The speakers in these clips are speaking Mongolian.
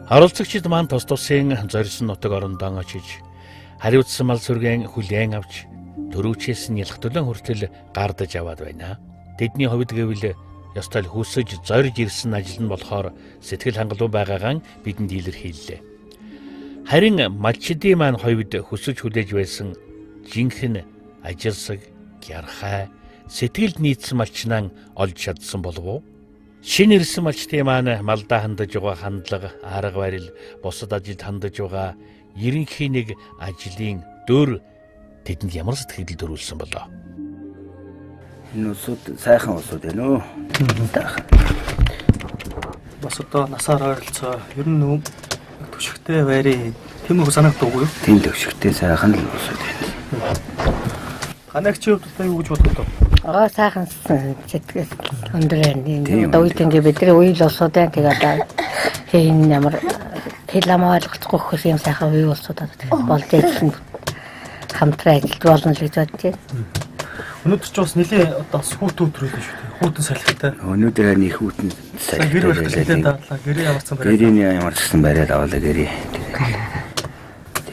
Оролцогчид маань тус тусын зорьсон нутаг орондоо очиж хариуцсан мал сүргэн хүлээн авч төрөвчээс нь ялах төлөн хүртэл гардаж аваад байна. Тэдний хувьд гэвэл ёстой л хүсэж зорж ирсэн ажил нь болохоор сэтгэл хангалуун байгаагаа бидэнд илэрхийллээ. Харин малчдын маань хувьд хүсэж хүлээж байсан жинхэнэ ажилсаг, гярхай, сэтгэлд нийцсэн малчнаа олж чадсан болов уу? Шинэ ирсэн малчдын маань малдаа хандаж байгаа хандлага, арга барил, бусад ажилд хандаж байгаа ерөнхий нэг ажлын дөр тэдэнд ямар сэтгэл төрүүлсэн болоо? Энэ усуд сайхан усуд байна уу? Бас одоо насаар ойролцоо ер нь төшөгтэй байрын тэмүү санагддаг уу? Тийм төшөгтэй сайхан л усуд байна. Ханагч хувьд одоо юу гэж боддог вэ? Сайхан сэтгэл өндөр энэ одоо үеийнгээ бидний үйл усуудаа тэгээд хэн ямар хэлэм ойлгохгүй хөөс юм сайхан үйл усуудаа болж ажиллана. Хамтран ажиллаж болно л гэж бодож байна. Өнөөдөр ч бас нэлээ одоо хүүт өдрөө шүү дээ. Хүүтэн салхитай. Өнөөдөр нэг хүүтэн салхитай. Гэр барих нэлээ дадлаа. Гэрээ ямарсан бариад. Гэрийн ямарсан бариад авлаа гэрээ.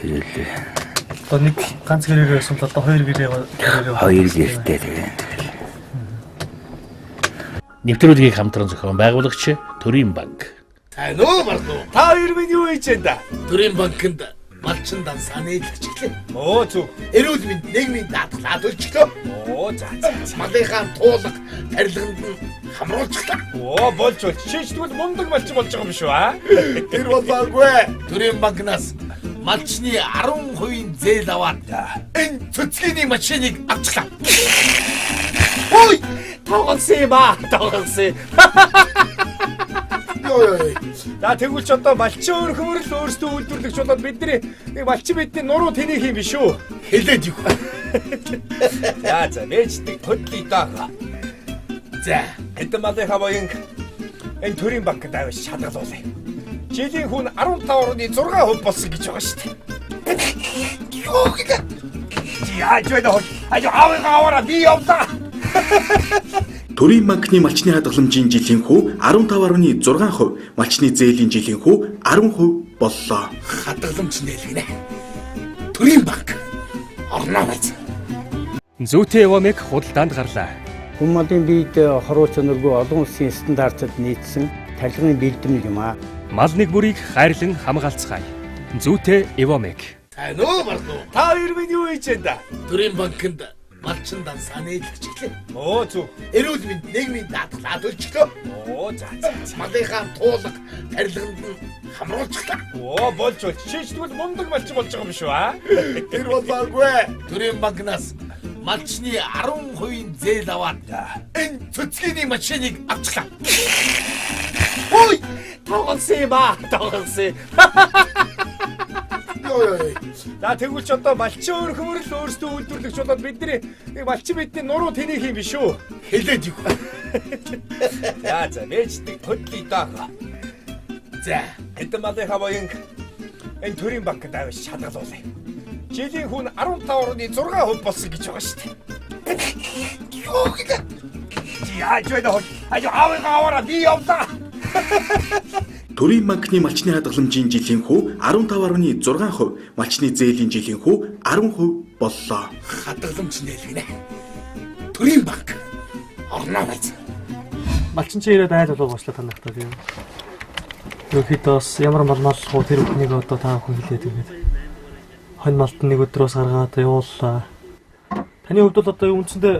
Тэрэл одоо нэг ганц гэрээ байсан л одоо хоёр гэрээ гэртэй тэгээд. Нэвтрүүлгийг хамтран зохион байгуулагч Төрийн банк. Тань уу бардуу. Та хоёр минь юу хийж байна? Төрийн банкнд малчин дансааны илэрчглээ. Оо зүг. Эрүүл мэнд нийгмийн даатгалаад өрчлөө. Оо за. Малынхаа туулга тарилганд нь хамруулчихлаа. Оо болж чийчдгүүл мундаг малчин болж байгаа юм шүү аа. Тэр болоогүй. Төрийн банкнаас малчны 10% зээл аваад энэ цэцгийн машиныг авчлаа. Ой! Тоглосон ба. За тэгвэл ч одоо малчин өөр хөмөрл өөрсдөө үйлдвэрлэгч болоод бидний нэг малчин бидний нуруу тэнийх юм биш үү? Хэлээд юу. За мэждэг хөдлөе даа. За, эдэн малынхаа боён энэ төрийн банкнд авч шалгалуулъя. Жилийн хүн 15.6% болсон гэж байгаа шүү дээ. юу гэдэг? Яаж вэ нөхөр? Аваа би явлаа. Төрийн банкны малчны хадгаламжийн жилийн хүү 15.6%, малчны зээлийн жилийн хүү 10% боллоо. Хадгаламж нээлгэнэ. Төрийн банк орноо байц. Зүйтэй Эвомек худалдаанд гарлаа. Хүн малын биед хоруу чанаргүй олон улсын стандартад нийцсэн тарилгын бэлтгэл юм аа. Мал нэг бүрийг хайрлан хамгаалцгаая. Зүйтэй Эвомек. Тань уу бардуу. Та хоёр минь юу хийж байна? Төрийн банкнд малчин дансааны илэрчглээ. Оо зүг. Эрүүл мэнд нийгмийн даатгалаад өрчлөө. Оо за. Малынхаа туулга тарилганд нь хамруулчихлаа. Оо болж чийчдгүүл мундаг малчин болж байгаа юм шүү аа. Тэр болоогүй. Төрийн банкнаас малчны 10% зээл аваад энэ цэцгийн машиныг авчлаа. Ой! Тоглосон ба. За тэгвэл ч одоо малчин өөр хөмөрл өөрсдөө үйлдвэрлэгч болоод бидний нэг малчин бидний нуруу тэнийх юм биш үү? Хэлээд юу. За мэждэг хөдлөе даа. За, эдэн малынхаа боён энэ төрийн банкнд авч шалгалуулъя. Жилийн хүн 15.6% болсон гэж байгаа шүү дээ. юу гэдэг? Яаж вэ нөхөр? Аваа би явлаа. Төрийн банкны малчны хадгаламжийн жилийн хүү 15.6%, малчны зээлийн жилийн хүү 10% боллоо. Хадгаламж нээлгэнэ. Төрийн банк орноо байц. Малчин чи ирээд айл болов уучлаа танахтаа тийм. Ерөнхийдөө бас ямар мал хуу тэр бүхнийг одоо та бүхэн хэлээд игээд хонь малт нэг өдрөөс гаргаад явууллаа. Таны хувьд бол одоо үндсэндээ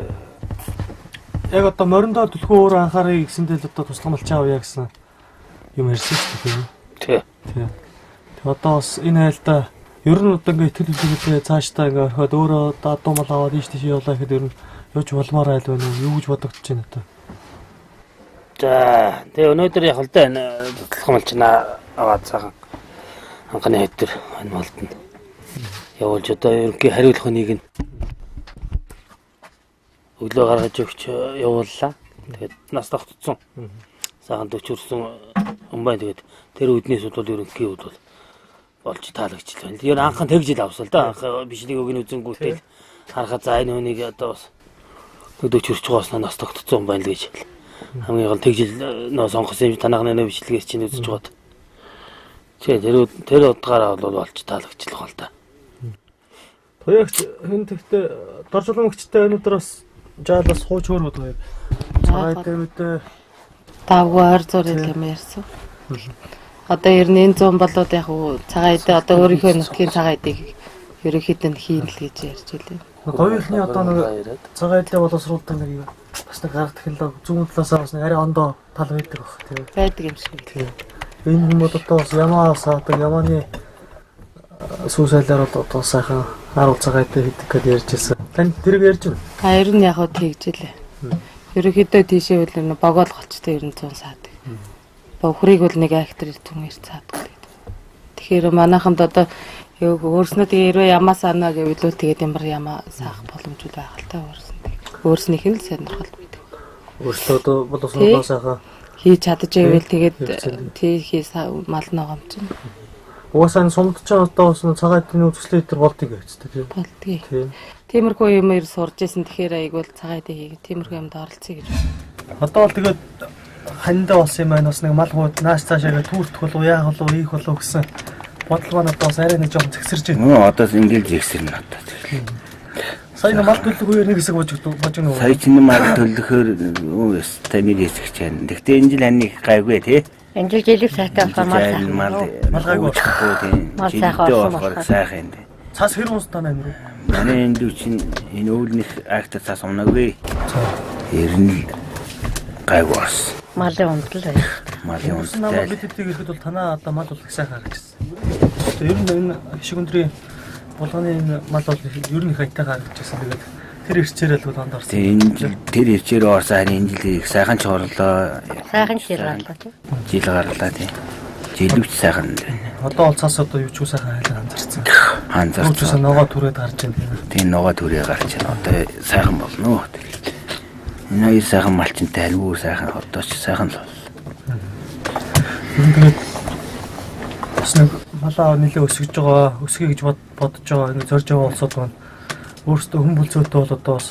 яг одоо мориндоо түлхүү өөр анхаарыг гэсэндээ л одоо туслах малчин авъя гэсэн юм ярьсан шүү дээ. Тий. Тэг одоо бас энэ айлдаа ер нь одоо ингээ итгэл үлдээгээ цаашдаа ингээ орхиод өөрөө дадуу мал аваад ийш тийш явуулаа гэхэд ер нь явж болмоор айл байна уу? Юу гэж бодогдож байна одоо? За тэгээ өнөөдөр яг л да энэ туслах малчнаа аваад цагаан анхны хэвтер энэ малтанд явуулж одоо ерөнхий хариулах хүнийг нь өглөө гаргаж өгч явууллаа. Тэгээд нас тогтцсон. Сахан төвчөрсөн өмбай тэгээд тэр үднээс бол ерөнхий үд бол болж таалагчлаа. Ер нь анхан тэгж ил авсал да. Анх бичлэг өгнө үзэнгүүтэл харахад за энэ хүнийг одоо бас төвчөрч байгааснаа нас тогтцсон байна л гэж. Хамгийн гол тэгж ил нөө сонгосон юм танах нэ бичлэгээс чинь үзэж гоод. Тэр удаагаараа бол болж таалагчлах бол та. Тоягч хэн тэгтээ доржууламжтай өнөөдрөөс жаалаас хууч хөөрөд хоёр. Цагаат дэмэдэ Тавгүй ойр зур юм ярьсан. Одоо 90-100 болоод яг цагаат одоо өөрийнхөө нутгийн цагаатыг ерөнхийдөө хийн л гэж ярьж байлаа. Говийнхны одоо нэг цагаатаа боловсруулдаг нэг бас нэг гарах технологи зүүн талаас бас нэг арай ондоо тал байдаг баг тийм. Байдаг юм шиг. Тийм. Энэ хүмүүс одоо бас ямаас одоо ямааны сүүсэлээр одоо сайхан харуул цагаатаа хийдэг гэж ярьж байсан. Тань тэрийг ярьж байна. Ер нь яг тэгжэлээ. Ерөнхийдөө тийшээ үл нэг богоол голчтой 900 саадаг. Бохрыг бол нэг актер түнээр цаадаг. Тэгэхээр манайханд одоо өөрснөө тэгээ ямаа санаа гэвэл тэгээд ямар ямаа саах боломжууд байгаа л та өөрснийх нь л сонирхол байдаг. Өөрсдөө одоо боловсруулалтаа сайхан хийж чадчихвэл тэгээд тийхээс мал ногоомч. Уусаа сумдч одоо бас цагаатын үзэсгэлэн дээр болдгийг байцтай тийм. Болдгийг. Тиймэрхүү юмэр сурж исэн тэгэхээр айгуул цагаатаа хийгээ тиймэрхүү юмд оролцъё гэж. Одоо л тэгээд хандаа болсон юм байна бас нэг малгууд нааш цаашаа түүртэх болов яах болов ийх болов гэсэн бодол маань одоо бас арай нэг жоохон зэгсэрж байна. Одоо ингээл зэгсэрнэ одоо. Сайн мал төлөхөөр нэг хэсэг бож өгнө. Сая чинь мал төлөхөөр тамир хэсэгч байна. Гэхдээ энэ жил аниг гайгүй тий. Энэ жил жилиг сайтай болохоор мал гайгүй тийм. Жилдээ сайхан. Цаас хэр унс тань амир. Манай энэ чинь энэ өвлөх акт цаас унаагүй. Эрн гайгүй бас. малын унтал байна. Малын унтал. Намайг бидэдэг ирэхэд бол танаа одоо мал болох сайхан харагдчихсан. Ер нь энэ хишиг өндрийн болгоны энэ мал бол ер нь их айтайгаар харагдчихсан. Тэгээд тэр ирчээрэл бол онд орсон. Тэр ирчээр орсон энэ жил их сайхан ч орлоо. Сайхан жил гарлаа тийм. Жил гарлаа тийм. Жилүүч сайхан байна. Одоо бол цаас одоо юу ч сайхан хайлаа анзарсан. Анзарсан. Үүчээс ногоо түрээд гарч байна тийм. Тийм ногоо түрээ гарч байна. Одоо сайхан болно. Энэ сайхан малчинтай альгүй сайхан одоо ч сайхан л бол. Тэгээд бас нэг малаа нэлээ өсгөж байгаа, өсгөе гэж бодож байгаа. Ингэ зорж байгаа улсууд байна. Өөрсдөө хүмбэл зүйтэй бол одоо бас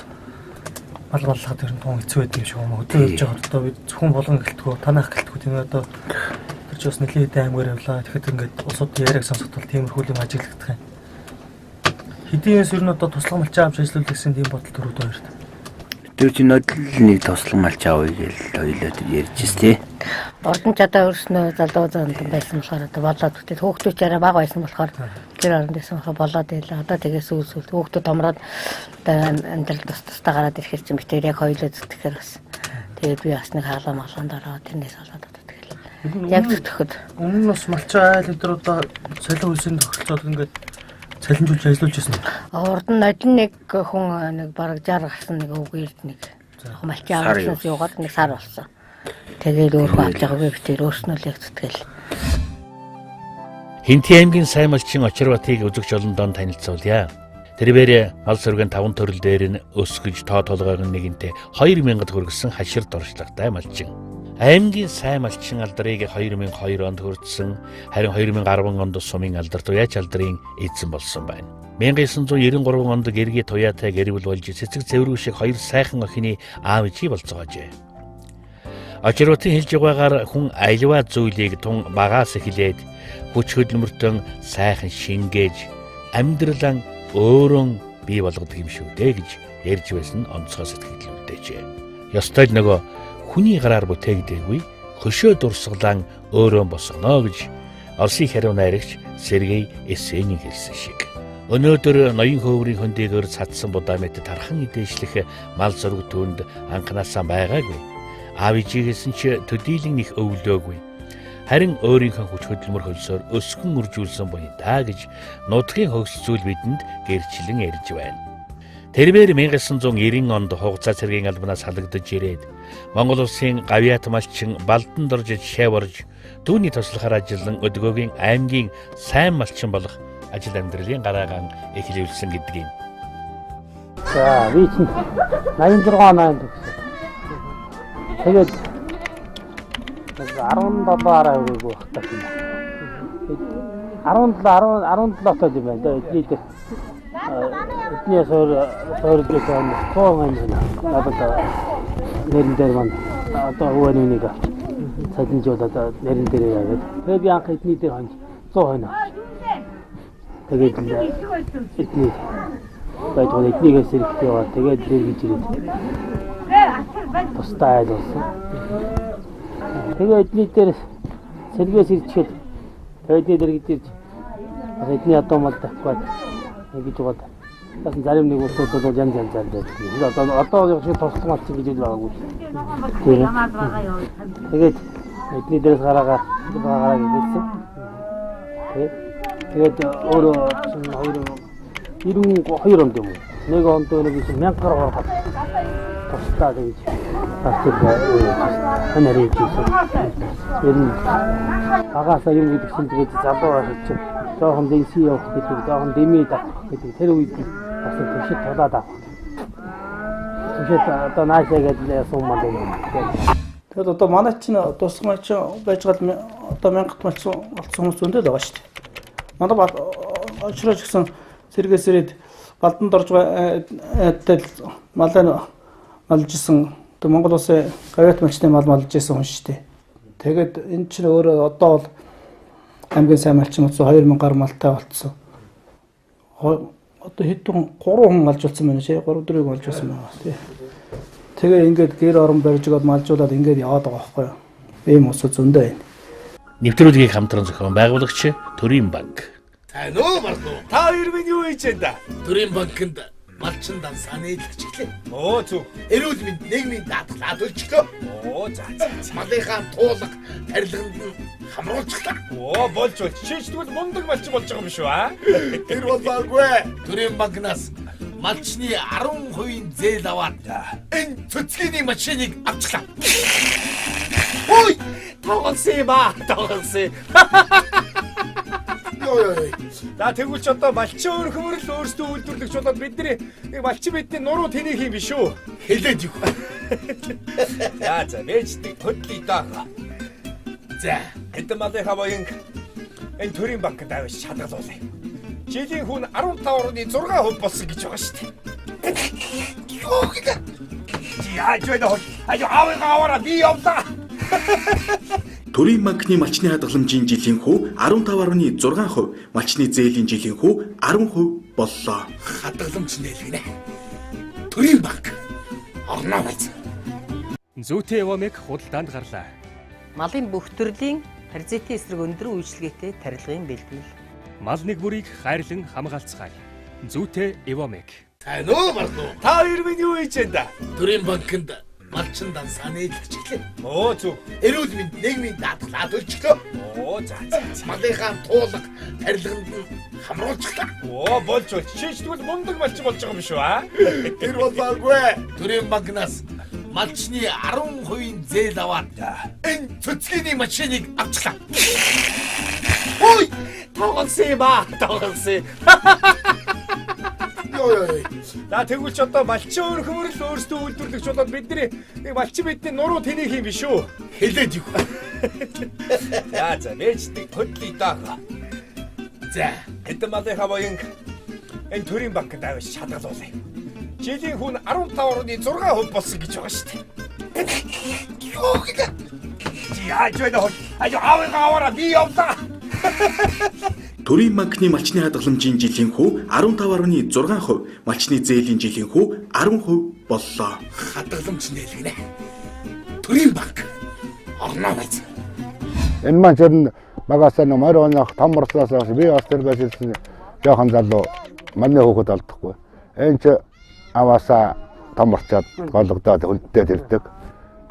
мал маллахад ер нь тун хэцүү байдаг юм шиг юм. Өдөө явж байгаа одоо бид зөвхөн болгон гэлтгүү, танах гэлтгүү тийм ээ одоо тэр ч бас нэлээ аймгаар явлаа. Тэгэхэд ингээд улсуудын яриаг сонсоход бол тиймэрхүү юм ажиглагдах юм. Хэдийнээс ер нь одоо туслах малчаа авч ажиллах гэсэн тийм бодол төрөд байна. Тэр чинь нэг туслах малч авъя гэж ойлоод ярьж тий. Ордон ч одоо өөрснөө залуу занд байсан болохоор одоо болоод үтээ хүүхдүүд ч арай бага байсан болохоор тэр оронд байсан болохоор болоод байлаа. Одоо тэгээс үүсвэл хүүхдүүд томроод одоо амьдрал тустаа гараад ирэхэр чинь битээр яг хоёулаа зүтгэхээр бас тэгээд би бас нэг хаалаа малганд ороод тэрнээс болоод одоо тэгэл яг зүтгэхэд өмнө нь бас малчаа айл өдөр одоо солио үлсийн тохиролцоод ингээд салинжуулж ажиллаж байсан. Ордон нодлон нэг хүн нэг бараг 60 гарсан нэг өвгөрд нэг малчаа авчихсан юугаар нэг сар болсон. Тэгээд өөрөө авч байгаагүй битээр өөрснөө л яг зүтгэл. Хинти аймгийн сайн малчин Очирбатыг үзэгч олондоо танилцуулъя. Тэрээр мал сүргэн 5 төрөл дээр нь өсгөж тоо толгойн нэгэнтээ 2000-д хүргэсэн хаширд оршлагтай малчин. Аймгийн сайн малчин алдрыг 2002 онд хүртсэн, харин 2010 онд сумын алдар туяач алдрын эзэн болсон байна. 1993 онд гэрги туяатай гэрвэл болж цэцэг цэврүү шиг хоёр сайхан охины аав ижи болцоогоожээ. Очирбатын хэлж байгаагаар хүн аливаа зүйлийг тун багаас эхлээд хүч хөдөлмөртөн сайхан шингээж амьдралаа өөрөө бий болгодог юм шүү дээ гэж ярьж байсан онцгой сэтгэл үлдээжээ. Ёстой л нөгөө хүний гараар бүтээгдээгүй хөшөө дурсгалан өөрөө босгоно гэж Оросын хариу найрагч Сергей Есенин хэлсэн шиг. Өнөөдөр ноён хөврийн хөндийгээр цадсан будаа мэт тархан идээшлэх мал зураг түүнд анханасаа байгаагүй. Аав ижигээс нь ч төдийлөн их өвлөөгүй. Харин өөрийнхөө хүч хөдөлмөр хөлсөөр өсгөн үржүүлсэн буй даа гэж нутгийн хөгс зүйл бидэнд гэрчлэн ярьж байна. Тэрээр 1990 онд хугацаа цэргийн албанаас халагдаж ирээд Монгол улсын гавьяат малчин Балдан дорж шаварж түүний туслахаар ажиллан өдгөөгийн аймгийн сайн малчин болох ажил амьдралын гараагаан эхлүүлсэн гэдэг юм. За би чинь 86 онд төгссөн. Тэгээд 17 араа өгөөгүй багтаа юм. 17 тоо юм байна. Тэгээд эдний суур дэсэн тоон юм байна. Одоо нэрэн дээр маань одоо өвөнийг салинжуулаад нэрэн дээр яваад. Тэгээд би анх эдний дээр хонж хойно. Тэгээд эдний байдгаа эднийгээс ирэхдээ яваа. Тэгээд дэргэж ирээд. Тустай айл болсон. Тэгээд эдний дээр сэргээс ирчихэд эдний дэргэж ирж эдний одоо мал тавьчихад ингэж байгаа. Tas зарим нэг улсууд бол янз янз байдаг. Одоо яг шиг туслах малч гэж л байгаагүй. Тэгээд эдний дээрээс гараагаа гэсэн. Тэгээд өөрөө хоёр онд юм уу? Нэг онд нэг 1000 гаруй гаргаад тусдаа гэж анарий хийсэн. Ер нь агаасаа юм гэдэг чинь тэгээд залуу байх чинь жоохон дэнси явах гэдэг, жоохон дэмий давах гэдэг тэр үед бас төшөд тулаад авах. Төшөд одоо наашаа гэдэг суммаа юм. Тэгээд одоо манай чинь тусгай чинь байж гал одоо 1000 малч олцсон хүмүүс зөндөл байгаа шүү дээ. Манай очрооч гэсэн сэргээс ирээд балданд орж байгаа малжсэн одоо Монгол улсын гавьяат малчны мал малжсэн хүн шүү дээ. Тэгээд энэ чинь өөрөө одоо бол аймгийн сайн малчин утсан 2000 гаруй малтай болцсон. Одоо хэдэн 3 хүн малжуулсан байна шээ 3-4 хүн малжуулсан байна тий. Тэгээ ингээд гэр орон барьж гоод малжуулаад ингээд яваад байгаа байхгүй юу. Ийм ус зөндөө байна. Нэвтрүүлгийг хамтран зохион байгуулагч Төрийн банк. Тань уу мартуу. Та хоёр минь юу хийж энэ? Төрийн банкнд малчин дансааны илэрчглээ. Оо зүг. Эрүүл мэнд нийгмийн даатгалаад үлчлөө. Оо за. Малынхаа туулга тарилганд нь хамруулчихлаа. Оо болж чийчдгүүл мундаг малчин болж байгаа юм шүү аа. Тэр болоогүй. Төрийн банкнаас малчны 10% зээл аваад энэ цэцгийн машиныг авчлаа. Ой! Тоглосон ба. За тэгвэл ч одоо малчин өөр хөмөрл өөрсдөө үйлдвэрлэгч болоод бидний нэг малчин бидний нуруу тэнийх юм биш үү? Хэлээд юу. За мэждэг хөдлөе даа. За хэдэн малынхаа боён энэ Төрийн банкнд авч шалгалуулъя. Жилийн хүн 15.6% болсон гэж байгаа шүү дээ. Юу гэдэг? Яаж вэ? Аваа би явлаа. Төрийн банкны малчны хадгаламжийн жилийн хүү 15.6%, малчны зээлийн жилийн хүү 10% боллоо. Хадгаламж нээлгэнэ. Төрийн банк орноо байц. Зүйтэй Эвомек худалдаанд гарлаа. Малын бүх төрлийн паразитын эсрэг өндөр үйлчлэгээтэй тарилгын бэлтгэл. Мал нэг бүрийг хайрлан хамгаалцгаая. Зүйтэй Эвомек. Тань уу мартуу. Та хоёр минь юу хийж энэ? Төрийн банкнд малчин дансааны илэрчглээ. Оо зүг. Эрүүл мэнд нийгмийн даатгалаад үлчлөө. Оо за. Малынхаа туулга тарилганд нь хамруулчихлаа. Оо болж чийчдгүүл мундаг малчин болж байгаа юм шүү аа. Тэр болоогүй. Төрийн банкнаас малчны 10% зээл аваад энэ цэцгийн машиныг авчлаа. Ой! Тоглосон ба. За тэгвэл ч одоо малчин өөр хөмөрл өөрсдөө үйлдвэрлэгч болоод бидний нэг малчин бидний нуруу тэнийх юм биш үү? Хэлээд юу. За мэждэг хөдлөе даа. За хэдэн малынхаа боён энэ Төрийн банкнд авч шалгалуулъя. Жилийн хүн 15.6% болсон гэж байгаа шүү дээ. Юу гэдэг? Яаж вэ? Аваа би явлаа. Төрийн банкны малчны хадгаламжийн жилийн хүү 15.6%, малчны зээлийн жилийн хүү 10% боллоо. Хадгаламж нээлгэнэ. Төрийн банк орноо байц. Энэ маань ч магасаа нэг 20 оноох том морслоос би бас тэр байсан жоохон залуу манай хүүхэд олдохгүй. Энэ ч аваасаа том морчаад голгодоод хүндтэй тэрдэг.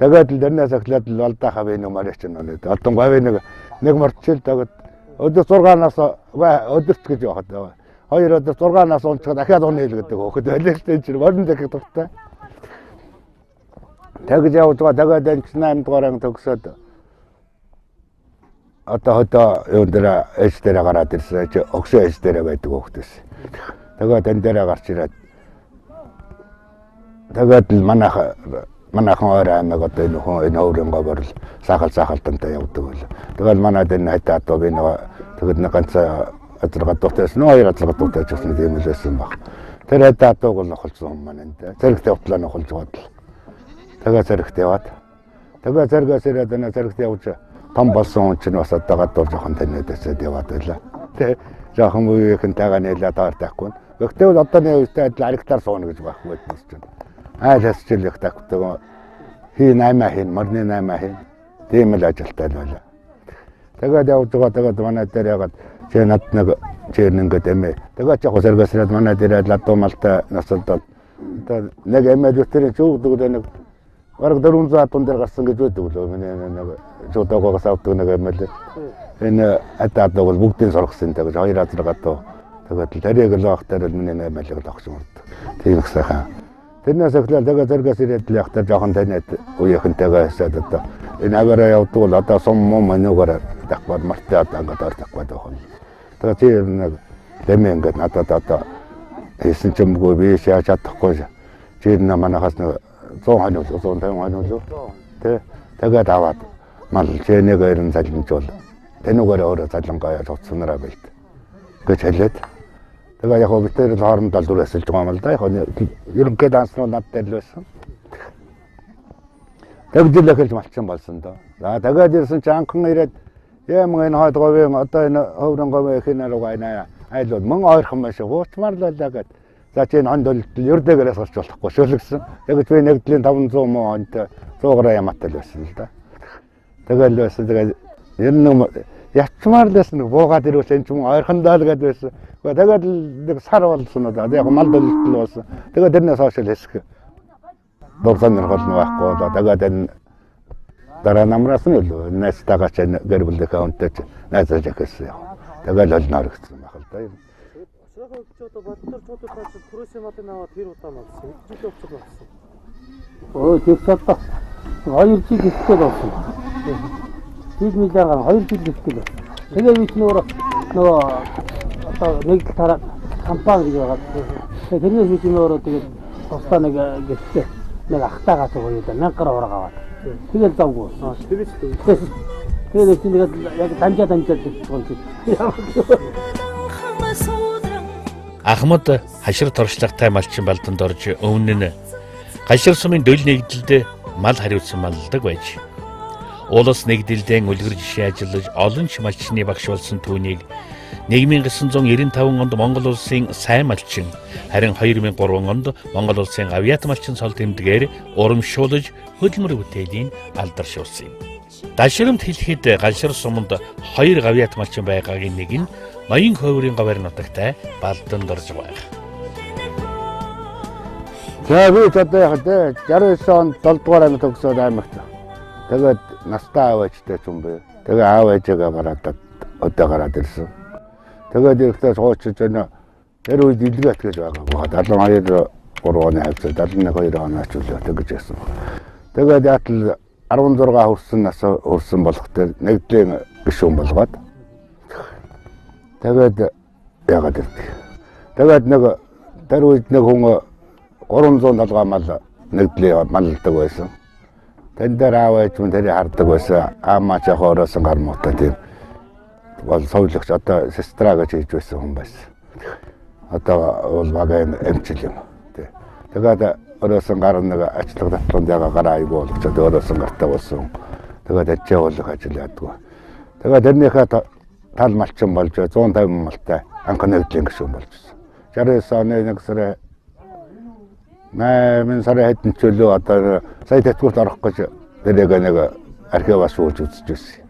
Тэгээд л дэрнээс эхлээд л олдаахаа би нэг марич нь одон говь нэг морчил тэгээд өдөр 6-наас өдөрт гэж явахад байгаа. 2 өдөр 6-наас унцгаад дахиад унаа хэлгээд хөөхд байлаа шүү дээ. Борон дахих дуртай. Тэгж явж байгаа. Тэгээд энэ 8 дугаар төгсөөд одоо юу дээр ээж дээр гараад ирсэн. Өгсөн ээж дээр байдаг хөөхдөс. Тэгээд энэ дээр гарч ирээд тэгээд л манайхан өөр аймаг одоо энэ өөрийн говьор л сахалтантай явдаг бол. Тэгэл манайд энэ хайтаад би нэг тэгэд нэг ганц азар гадуутайс нөө хоёр азар гадуутайч гэсэн юм л байсан баг. Тэр хайтаад бол нохолцсон юм маань энэ. Зэрэгтэй утлаа нохолж гоод л. Тэгээ зэрэгтэй яваад. Тэгээ зэрэгээс ирээд энэ зэрэгтэй явж том болсон хүн чинь бас одоо гадуур жоохон таниудаасаа яваад байлаа. Тэ жоохон үеийнхэн тагаа нэлээд таар тахгүй. Гэхдээ бол одоо нэг үедээ адил аригтаар сууна гэж байхгүй байсан чинь. Айлаас жил их тагтдаг. Хий 8 хийн, морны 8 хийн. Тийм л ажилтай байлаа. Тэгээд явж байгаа тэгээд манай дээр ягаад чи над нэг чирнэнгөд эмээ. Тэгээд яг сэргэсрээд манай дээр ладуу малтай насалдаад одоо нэг эмээ зүтэрийн чуугдаг нэг бараг 400 тонн дээр гарсан гэж байдаг лөө. Миний нэг чуудаагаас авдаг нэг эмээ л энэ атаад бол бүгдийн сургасан гэж 2 азар гадуу. Тэгээд тэрийг л авахтаар миний эмээ л авах юм уу. Тийм их сайхан. Тэрнээс эхлээл тэгээд зэрэгс ирээд л явахтаа жоохон таниад үеийнхэнтэйгээ хэсээд одоо энэ аваараа явдаг бол одоо сум муу мануугаар давхад мартаад ингээд ордохгүй байх. Тэгээд тийм нэг дэмээ ингээд надад одоо хийсэн ч юмгүй би шаа чадахгүй. Чи наманахаас нэг 100 хоног 150 хоног тий тэгээд аваад мал чэнэг өрн залмжуул тэнүүгээр өөрөө залангая цуцснараа бэлт гэж хэлээд тэгээ яг хөө битэр хоорондоо дүрээс л байгаа юм л да яг ерөнхий данснууд над дээр л байсан. Тэгдэл эхэлж малчин болсон доо. За тэгээд ирсэн чи анхан ирээд юм энэ хойд говийн одоо энэ хөврөн говийн хинээр гайнаа айлууд мөн ойрхон маш хуучмар л байлаа гэд. За чи энэ хонд ердээгээрээс гарч болохгүй шөлгсөн. Тэгэж би нэгдлийн 500 муу хонд 100 грамм ямаатай л байсан л да. Тэгэл байсан тэгээд ер нь ячмаар л байсан буугаад ирвэл энэ ч юм ойрхондоо л гэд байсан. Тэгээд нэг сар болсон уу да. Яг мал дэлгэл болсон. Тэгээд тэрнээс хойш л хэсэг. Дурсан нэр хол байхгүй болоо. Тэгээд энэ дараа намраас нь л нэстага ч гэр бүл дэхэнтэй ч найзаж ихсэн яа. Тэгээд л нөрөгцсөн байх л да. Сахаа өгчөөд баттар чуудаас күрээс малын аваад тэр удаа малсан. Жил өгч болсон. Өө тэр цаата 2 жил ихтэй болсон. Жил мэлэгээ 2 жил ихтэй болсон. Тэгээ би ч нөгөө одоо нэг тараа компани гэж байгаа. Тэгээ тэрнээс би өөрөө тэгээд тусдаа нэг гэртээ нэг ахтаагаас өгөөд 1000 гаруй аваад. Тэгэл завгүй. Тэгээд л тэгээд тэгээд яг данжаа гэж байгаа юм. Ахмад хашир торшлагтай малчин балданд орж өмнө нь гашир сумын дөл нэгдэлд мал хариуцсан малдаг байж. Улс нэгдэлдэн үлгэр жишээ ажиллаж олон ч малчны багш болсон түүнийг 1995 онд Монгол улсын сайн малчин харин 2003 онд Монгол улсын авиат малчин сол тэмдгээр урамшуулж хөдөлмөр бүтээлийн алдаршуулсан юм. Дашрамт хэлэхэд гашир суманд 2 авиат малчин байгаагийн нэг нь Ноён ховрын говьр нутагтай балданд орж байгаа. За би одоо яг 69 онд 7 дугаар ангид төгсөөд аймагт. Тэгээд настай аав ээжтэй ч юм бэ. Тэгээ аав ээжээгээ бараад одоо гараад ирсэн. Тэгээд ирэхдээ суучиж байна. Тэр үед илгээд гэж байгаа. 72 3 оны хавцаа 71 2 онооч үлээ тэгэж яасан. Тэгээд ятл 16 хүрсэн нас хүрсэн болох тэр нэгдлийн гишүүн болгоод тэгээд яагаад ирдэг. Тэгээд нэг тэр үед нэг хүн 300 мал нэгдлийн малдаг байсан. Тэн дээр аав ээж хүн тэрийг хардаг байсан. Аамаа ч хоороос гар муутай тийм бол совлогч одоо сестра гэж хийж байсан хүн байсан. Одоо бол багийн эмчил юм. Тэгээд ороосон гар нэг ачлаг татланд яга гараа айгүй болгож ороосон гартаа болсон. Тэгээд ажээ болох ажил яадгүй. Тэгээд тэрнийхээ тал малчин болж 150 малтай анхан нэгдлийн гишүүн болжсэн. 69 оны 1 сарын 8 сарын хэдэн чөлөө одоо сая тэтгэврт орох гэж тэрийг нэг архиваас суулж үзэж байсан.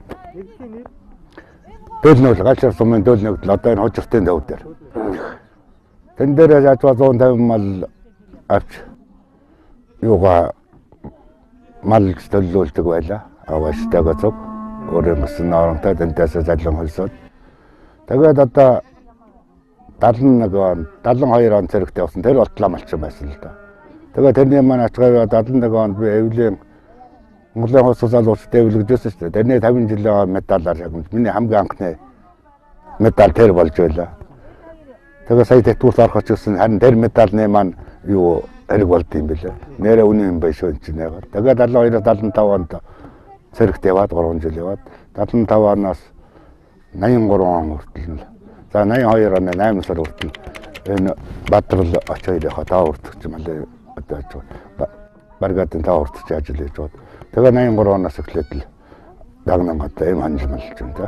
Дөлнөл гашир сумын дөлнөгдөл одоо энэ хожиртын төв дээр. Тэн дээр яаж 150 мал авч юугаа мал төлөвлөлдөг байлаа. Авааштай зөв өөрөө мөсөн оронтой тэнтэйс залан хөлсөд. Тэгээд одоо 71 он 72 он зэрэгтэй болсон. Тэр болтлоо малчин байсан л да. Тэгээд тэрний маань ачгаа 71 онд би эвлийн Монголын хос залуучтай эвлэгдсэн шүү дээ. Тэрний 50 жилийн медалаар яг миний хамгийн анхны медаль тэр болж байлаа. Тэгээд сая тэтгэврт орох гэсэн харин тэр медальны маань юу хэрэг болд юм бэлээ. Нэрээ үнэн юм биш үү чинь яагаад. Тэгээд 72 75 онд цэрэгт яваад 3 жил яваад 75 оноос 83 он хүртэл. За 82 оны 8 сар хүртэл энэ Бадрал очоёрийнхоо таа хүртэж малээ одоо баргатын таа хүртэж ажил хийж бод. Тэгээ 83 оноос эхлээд л дагнан одоо юм анжмалж байна да.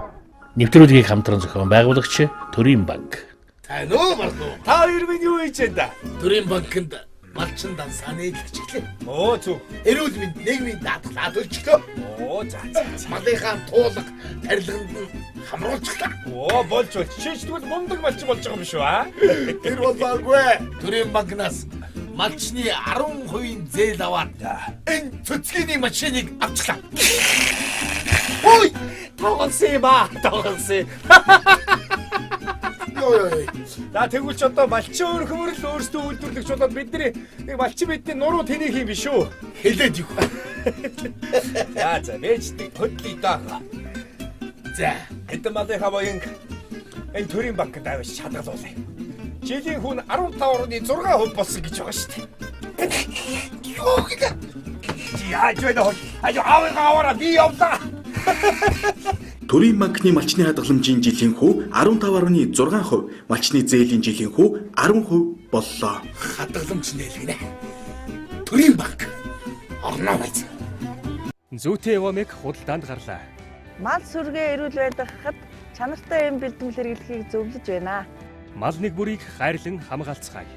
Нэвтрүүлгийг хамтран зохион байгуулагч Төрийн банк. Тань уу марлуу. Та хоёр минь юу хийж байна да? Төрийн банкнд малчин дансааны хичээлээ. Оо зүг. Эрүүл мэнд нийгмийн даатгалаад өрчлөө. Оо за. Малынхаа туулга тарилганд нь хамруулчихлаа. Оо болж болж. Шинжлэл мундаг малчин болж байгаа юм шүү аа. Тэр болоогүй. Төрийн банкнаас малчны 10% зээл аваад энэ цэцгийн машиныг авчлаа. Ой! Тоглосон ба. За тэгвэл ч одоо малчин өөр хөмөрл өөрсдөө үйлдвэрлэгч болоод бидний нэг малчин бидний нуруу тэнийх юм биш үү? Хэлээд юу. За вэждэг хөдлөе даа. За хэдэн малынхаа боёнг энэ төрийн банкнд авч шалгалуулъя. Жилийн хүн 15.6% болсон гэж байгаа шүү дээ. Юу гэдэг? Яаж вэ? Аваа би явлаа. Төрийн банкны малчны хадгаламжийн жилийн хүү 15.6%, малчны зээлийн жилийн хүү 10% боллоо. Хадгаламж нээлгэнэ. Төрийн банк орноо байц. Зүйтэй Эвомек худалдаанд гарлаа. Мал сүргээ эрүүл байдгахад чанартай эм бэлтгэл хэрэглэхийг зөвлөж байна. Мал нэг бүрийг хайрлан хамгаалцгаая.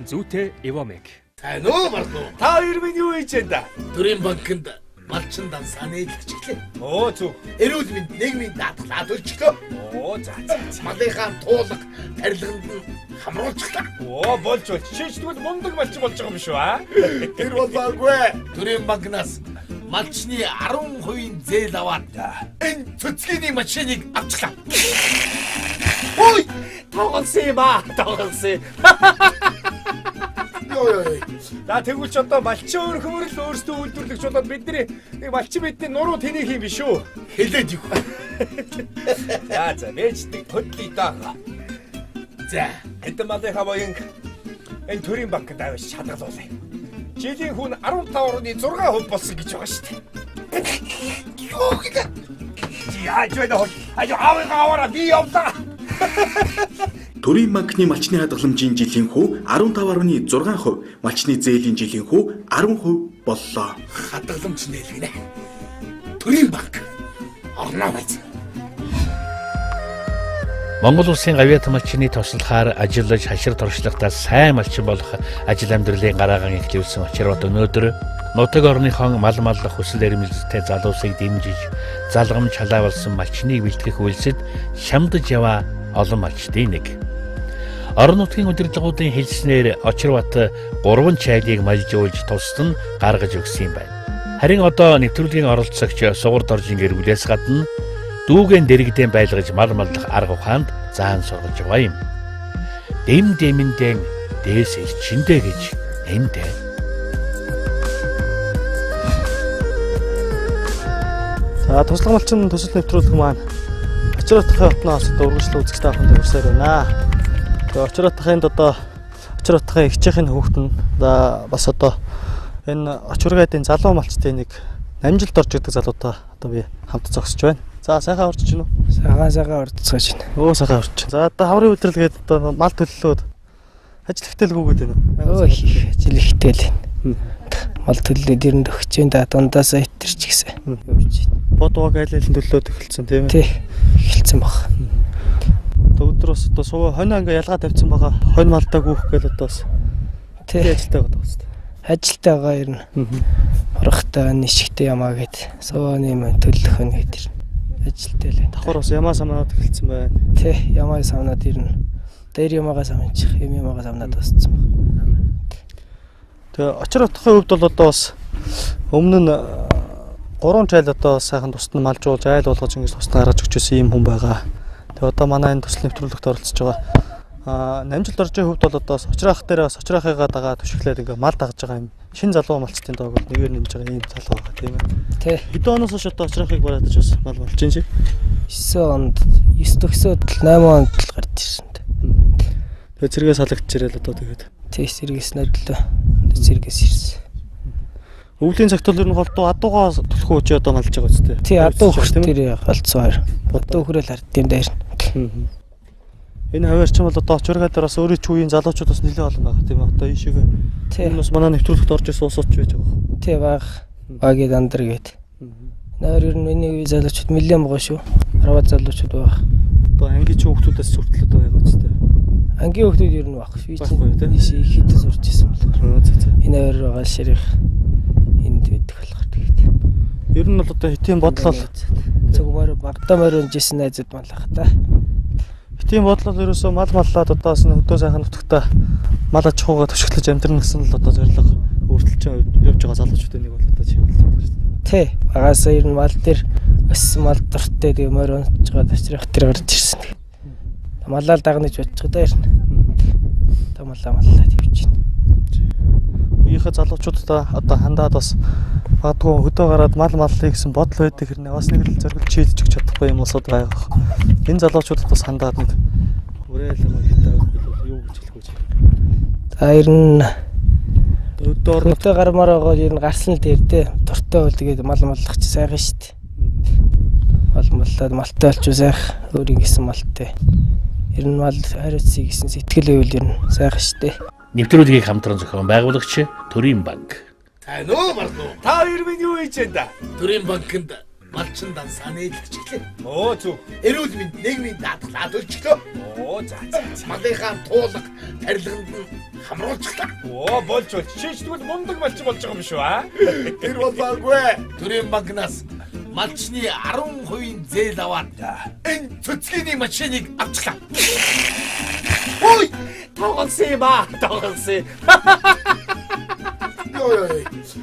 Зүйтэй Эвомек. Тань уу марлуу. Та хоёр минь юу хийж байна да? Төрийн банкнд малчин дансааны хичээлээ. Оо зүг. Эрүүл мэнд нийгмийн даатгалаад өрчлөө. Оо за. Малынхаа туулга тарилганд нь хамруулчихлаа. Оо болж болж. Шинжлэл мундаг малчин болж байгаа юм шүү аа. Тэр болоогүй. Төрийн банкнаас малчны 10% зээл аваад энэ цэцгийн машиныг авчлаа. Ой! Тоглосон ба. За тэгвэл ч одоо малчин өөр хөмөрл өөрсдөө үйлдвэрлэгч болоод бидний нэг малчин бидний нуруу тэнийх юм биш үү? Хэлээд юу. За вэждэг хөдлөе даа. За хэдэн малынхаа боёнг энэ төрийн банкнд авч шалгалуулъя. Жилийн хүн 15.6% болсон гэж байгаа шүү дээ. Юу гэдэг? Яаж вэ? Аваа би явлаа. Төрийн банкны малчны хадгаламжийн жилийн хүү 15.6%, малчны зээлийн жилийн хүү 10% боллоо. Хадгаламж нээлгэнэ. Төрийн банк орноо байц. Монгол улсын гавьяат малчны туслахаар ажиллаж хашир туршлагатаа сайн малчин болох ажил амьдралын гараагаан эхлүүлсэн очирвот өнөөдөр нутаг орныхон мал маллах хүсэл эрмэлзэлтэй залуусыг дэмжиж залгамж халаавалсан малчныг бэлтгэх үйлсэд шамдаж яваа олон малчдын нэг. Орон нутгийн удирдлагуудын хэлснээр очирвот 3 чайлыг малжуулж тусад нь гаргаж өгсөн юм байна. Харин одоо нэвтрүүлгийн оролцогч Сугар Доржин гэр бүлээс гадна дүүгэн дэрэгдэн байлгаж мал маллах арга ухаанд заан сургаж байгаа юм. Дэм-дэмэндэн дээс элчиндэ гэж нэмдэ. За туслах малчин төсөл нэвтрүүлэг маань очирвотын хотноос урагшлал үзэгч та бүхэнд хүрсээр байна. Тэгээ очирвотын одоо очирвотын ихчийн хүүхэд нь бас одоо энэ очиргаадын залуу малчтын нэг амжилт орж идэг залуутай одоо би хамт зогсож байна. За сайхан орж чинь үү? Сайхан орцгож байна. Өө сайхан орж. За одоо хаврын өдрөлгээд одоо мал төллөөд ажил ихтэйлгүүгээд байна уу? Өө их ажил ихтэйл байна. Мал төллөөд ирэнд өгч байна да дундаасаа итэрч гисэн. Явж байна. Бодвог айлын төллөөд эхэлсэн тийм ээ. Тий. Эхэлсэн баг. Одоо өдрөөс одоо суу хонь ингээ ялгаа тавьсан байгаа. Хонь малдаа гүөх гээл одоос. Тий ажилтаа байгаа шүү дээ. Ажилтаа байгаа ирнэ. Урахтаа нишгтэй ямаа гээд сууны мөн төлөх хонь гээд ирнэ. Ажилтаа л. Давхар бас ямаа самнаад эхэлсэн байна. Тий, ямаа самнаад ирнэ. Дээр ямаагаа самнчих, ямаагаа самнаад басцсан байна. Тэгээ очирвотын хувьд бол одоо бас өмнө нь 3 жайл одоо сайхан тусад нь малжуулж айл болгож ингэж тусад гаргаж өгчөөсөн юм хүн байгаа. Тэгээ одоо манай энэ төсөл нэвтрүүлэгт оролцож байгаа. Намжилт оржийн хувьд бол одоо очирах дээр бас очирахыгаа дагаа түшиглээд ингээ мал дагж байгаа юм. Шин залуу малчтын доог бол нэгээр нэмж байгаа юм залуу байгаа тийм ээ. Тий. Хэдэн оноос хойш одоо очирахыг бараадаж бас мал болж чинь шиг. 9 онд 9 төгсөөд 8 онд л гарч ирсэн. Тэгээ цэргээс салгаж ирэл одоо тэгээд. Тий, цэргээс нөрлөө. Цэргээс ирсэн. Өвлийн цагт бол ер нь голдуу адуугаа төлөх үуч одоо малж байгаа үстэй. Тий, адуу хөрт тэр голцсон. Бодоо хүрэл ард юм дээр. Энэ хавар ч юм бол одоо очиргаа дээр бас өөрийн ч үеийн залуучууд бас нэлээд олон байгаа тийм ээ. Одоо энэ шиг. Энэ бас манай нэвтрүүлэгт орж ирсэн уусууч байж байгаа. Тий, баг. Багийн дандар гээд. Наар ер нь миний үе залуучууд нэлээд байгаа шүү. 10 залуучууд байгаа. Одоо ангийн хүүхдүүдээс хүртэл одоо байгаа ч тийм. Ангийн хүүхдүүд ер нь баг. Би чинь ихэд сурч ирсэн болохоор. Энэ хоёр байгаа ширих энд байдаг болохоор тэгээд. Ер нь бол одоо хитийн бодлол зөвхөн багтаа морин жисэн найзууд малах та. Хитийн бодлол ерөөсөө мал маллаад одоос нь хөдөө сайхан нутагта мал аж ахуйгаа төшөглөж амьдрна гэсэн л одоо зорилго өөрчлөж явж байгаа залуучуудын нэг бол одоо чи болж байгаа шүү дээ. Тий, багасаа ер нь мал дээр өссөн мал дуртай тэгээ морь унж байгаа тачрах тэр гарч ирсэн. Маллал дагнаж бодчих даа ер нь. Маллаад явж байна. Үеийнхээ залуучуудаа одоо хандаад бас магадгүй хөдөө гараад мал маллыг гэсэн бодол байдаг хэрнээ бас нэг л зорилго шийдэж өгч чадахгүй юм улсууд байгаа. Энэ залуучуудад бас хандаад нэг уриалга магтай бол юу гэж хэлэх вэ? За ер нь хөдөө гармаар байгаа ер нь гарсан л дээр дээ. Дуртай бол тэгээд мал маллах чи сайхан шүү дээ. Мал маллаад малтай олч сайх өөрийн гэсэн малтай. Ер нь мал хариуцсан гэсэн сэтгэл байвал ер нь сайхан шүү дээ. Нэвтрүүлгийг хамтран зохион байгуулагч Төрийн банк. Тань уу мартуу. Та хоёр минь юу хийж байна? Төрийн банкнд малчин дансааны илэрчилээ. Оо зүг. Эрүүл мэнд нийгмийн даатгалаад өлчлөө. Оо за. Малынхаа туулга тарилганд нь хамруулчихлаа. Оо болж чийчдвэл мундаг малчин болж байгаа юм шүү аа. Тэр болоогүй. Төрийн банкнаас малчны 10% зээл аваад энэ цэцгийн машиныг авчлаа. Ой! Тоглосон ба.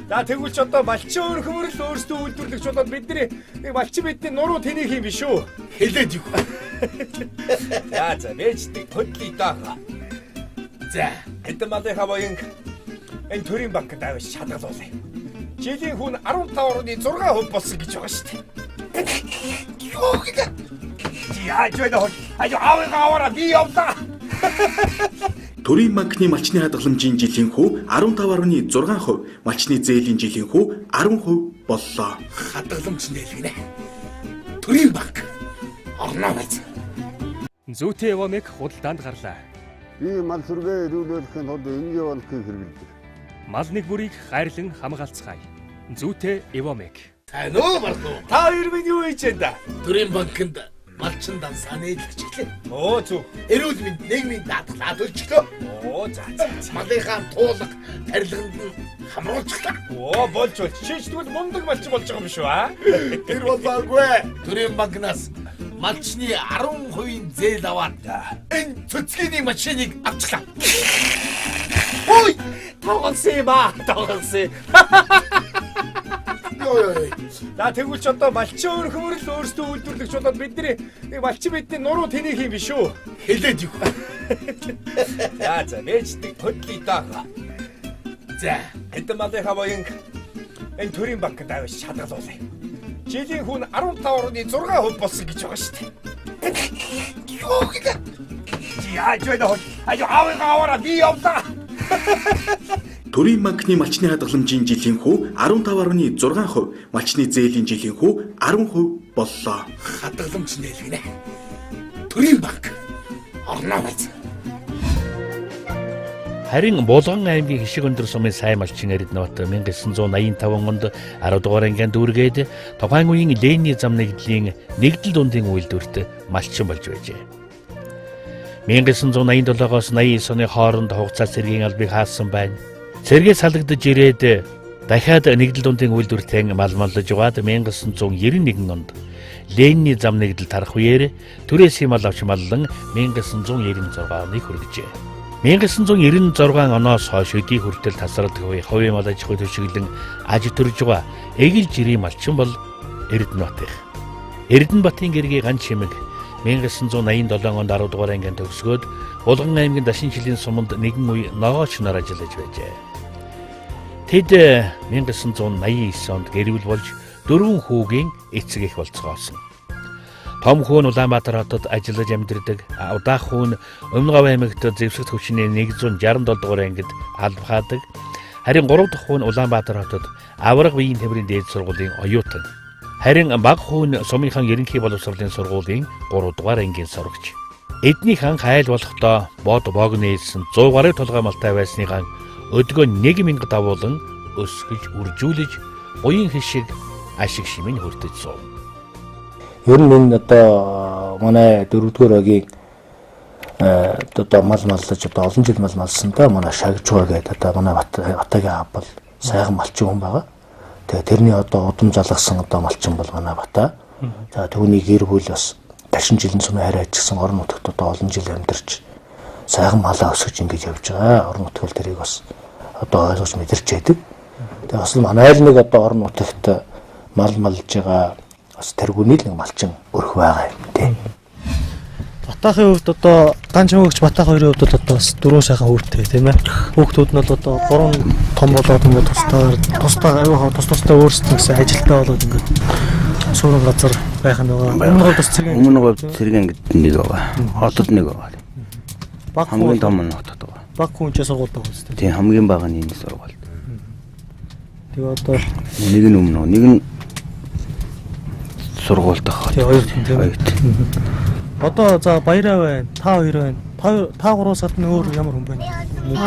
За тэгвэл ч одоо малчин өөр хөмөрл өөрсдөө үйлдвэрлэгч болоод бидний нэг малчин бидний нуруу тэнийг юм биш үү? Хэлээд юу. За мэждэг хөдлөе даа. За хэдэн малынхаа боён энэ Төрийн банкнд авч шалгалуулъя. Жилийн хүн 15.6% болсон гэж байгаа шүү дээ. Юу гэдэг? Яаж вэ? Аваа би явлаа. Төрийн банкны малчны хадгаламжийн жилийн хүү 15.6%, малчны зээлийн жилийн хүү 10% боллоо. Хадгаламж нээлгэнэ. Төрийн банк орноо байц. Зүйтэй Эвомек худалдаанд гарлаа. Би мал сүргээ эрүүлүүлэхийн тулд энгийн банкыг хэрэглэдэг. Мал нэг бүрийг хайрлан хамгаалцгаая. Зүйтэй Эвомек. Тань уу мартуу. Та хоёр минь юу хийж байна? Төрийн банкнд малчин дансааны илэрчилээ. Оо зүг. Эрүүл мэнд нийгмийн даатгалаад өлчлөө. Оо за. Малынхаа туулга тарилганд нь хамруулчихлаа. Оо болж чийчдвэл мундаг малчин болж байгаа юм шүү аа. Тэр болоогүй. Төрийн банкнаас малчны 10% зээл аваад энэ цэцгийн машиныг авчлаа. Ой! Тоглосон ба. За тэгвэл ч одоо малчин өөр хөмөрл өөрсдөө үйлдвэрлэгч болоод бидний нэг малчин бидний нуруу тэнийг юм биш үү? Хэлээд юу. За мэждэг хөдлөе даа. За хэдэн малынхаа боён энэ Төрийн банкнд авч шалгалуулъя. Жилийн хүн 15.6% болсон гэж байгаа шүү дээ. Юу гэдэг? Яаж вэ? Аваа би явлаа. Төрийн банкны малчны хадгаламжийн жилийн хүү 15.6%, малчны зээлийн жилийн хүү 10% боллоо. Хадгаламж нээлгэнэ. Төрийн банк орноо байц. Харин Булган аймгийн Хишиг өндөр сумын сайн малчин Эрдэнэбат 1985 онд 10 дугаар ангинд дүүргээд тухайн үеийн Ленины зам нэгдлийн нэгдэл дундын үйлдвэрт малчин болж байжээ. 1987-оос 89 оны хооронд хугацаа цэргийн албыг хаасан байна. Цэргээ салгадж ирээд дахиад нэгдэл дундын үйлдвэртэн мал маллаж угаад 1991 онд Ленины зам нэгдэл тарах үеэр түрээсийн мал авч маллан 1996 оны хүргэжээ. 1996 оноос хойш өдий хүртэл тасралтгүй хувийн мал аж ахуй төшөглөн аж төрж байгаа эгэл жирийн малчин бол Эрдэнэбат. Эрдэнэбатын гэргийн ган чимэг 1987 онд 10 дугаар ангинд төгсгөөд Булган аймгийн Дашинчлийн суманд нэгэн үе ногооч нар ажиллаж байжээ. Тэд 1989 онд гэрүүл болж 4 хүүгийн эцэг эх болцгоосон. Том хүү нь Улаанбаатар хотод ажиллаж амьдардаг. Удаах хүү нь Өмнөговь аймагт зэвсэгт хүчний 167 дугаар ангид албахаадаг. Харин 3 дахь хүү нь Улаанбаатар хотод авраг биеийн тэмрийн дээд сургуулийн оюутан. Харин бага хүү нь сумынхан ерөнхий боловсролын сургуулийн 3 дугаар ангийн сурагч. Эднийх анх айл болохдоо бод бог нээсэн 100 гаруй толгой малтай байсныхан өдгөө 1000 давуулан өсгөж үржүүлж уян хишиг ашиг шимийн хүртэж суув. Ер нь энэ одоо манай 4-р огийн одоо мал маллаж одоо олон жил мал малсандаа манай Шагжгаа гэдэг одоо манай Батагийн аав бол сайхан малчин хүн байгаа. Тэгээ тэрний одоо удам залгасан одоо малчин бол манай Бата. За түүний гэр бүл бас 50 жилийн цөмөө хараа ичсэн орон нутагт одоо олон жил амьдарч сайхан малаа өсгөж ингэж явж байгаа. Орон нутгал тэрийг бас одоо ойлгож мэдэрч байдаг. Тэгээ бас манай айл нэг одоо орон нутагт мал малж байгаа бас тэргүүний л нэг малчин өрх байгаа юм тий. Батахын хувьд одоо ганч хөвгч Батах хоёрын хувьд бол одоо бас 4 сайхан хүүтэй тийм ээ. Хүүхдүүд нь бол одоо 3 том болоод ингээд тусдаа аюу тусдаа өөрсдөө гэсэн ажилтаа болоод ингээд суурин газар байх нь байгаа. Өмнө говьд цэргэн гэдэг нэг байгаа. Хотод нэг байгаа. Хамгийн том нь хотод байгаа. Баг хүнчээ сургуульд байгаа үстэй. Тийм хамгийн бага нь энэ сургууль. Тэгээ одоо нэг нь өмнө нэг нь сургуульд байгаа. Тэгээ хоёр тийм. Одоо за баяраа байна. Та хоёр байна. Та гурван сард нь өөр ямар хүн байна?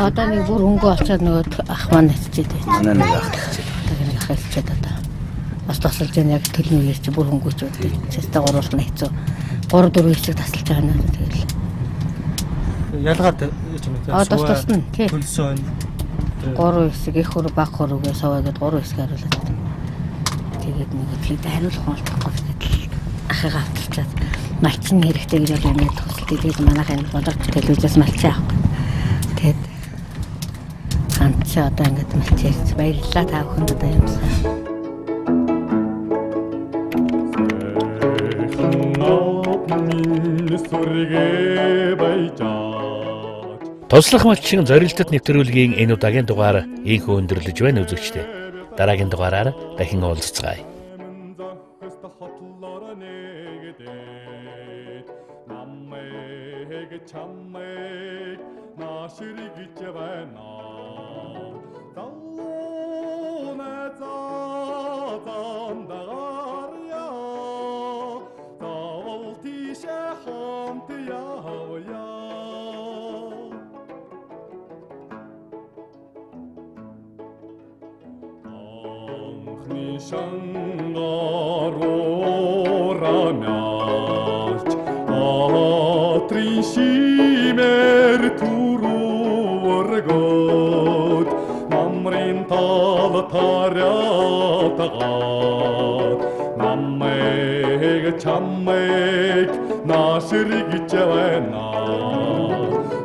Одоо нэг бүр хөнгө олцоод нөгөө ах маань хэвчээд байна. Манай нэг ах хэвчээд. Одоо нэг ах хэвчээд одоо. Бас тасалж яа яг төлний үеэр чи бүр хөнгөч үүдээ. Цэстэ гуруулах нь хэцүү. 3-4 хэсэг тасалж байгаа нь тэгэл. Ялгаад яаж юм бэ? Одоо тусна тий. Төлсөн. 3 хэсэг их хөр баг хөрөөгөө саваагаад 3 хэсэг харуулаад. Тэгээд нэг итлээд хариулах болтохгүй гэдэг. Ахыгаа авчирчаад малчин хэрэгтэй гэж бол юм төгсөлт тэгээд манайхын бодогч телевизээс малчин авах. Тэгээд ганц одоо ингээд малчирч баярлалаа та бүхэнд одоо юмсан. Тослох малчин зорилтод нэвтрүүлгийн энэ удаагийн дугаар ийхүү өндөрлөж байна үзэгчдээ. Дараагийн дугаараар дахин уулзцгаая. Чамайг наширыг ичвэна залуна задандаря завал тише хамт явя анхны шангарорамяч Тришимер турургот намрин талатарятагат наммэг чаммэг наширыг ичвэна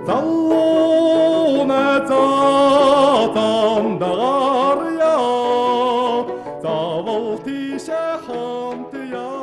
залуна задандаря завал тише хамт я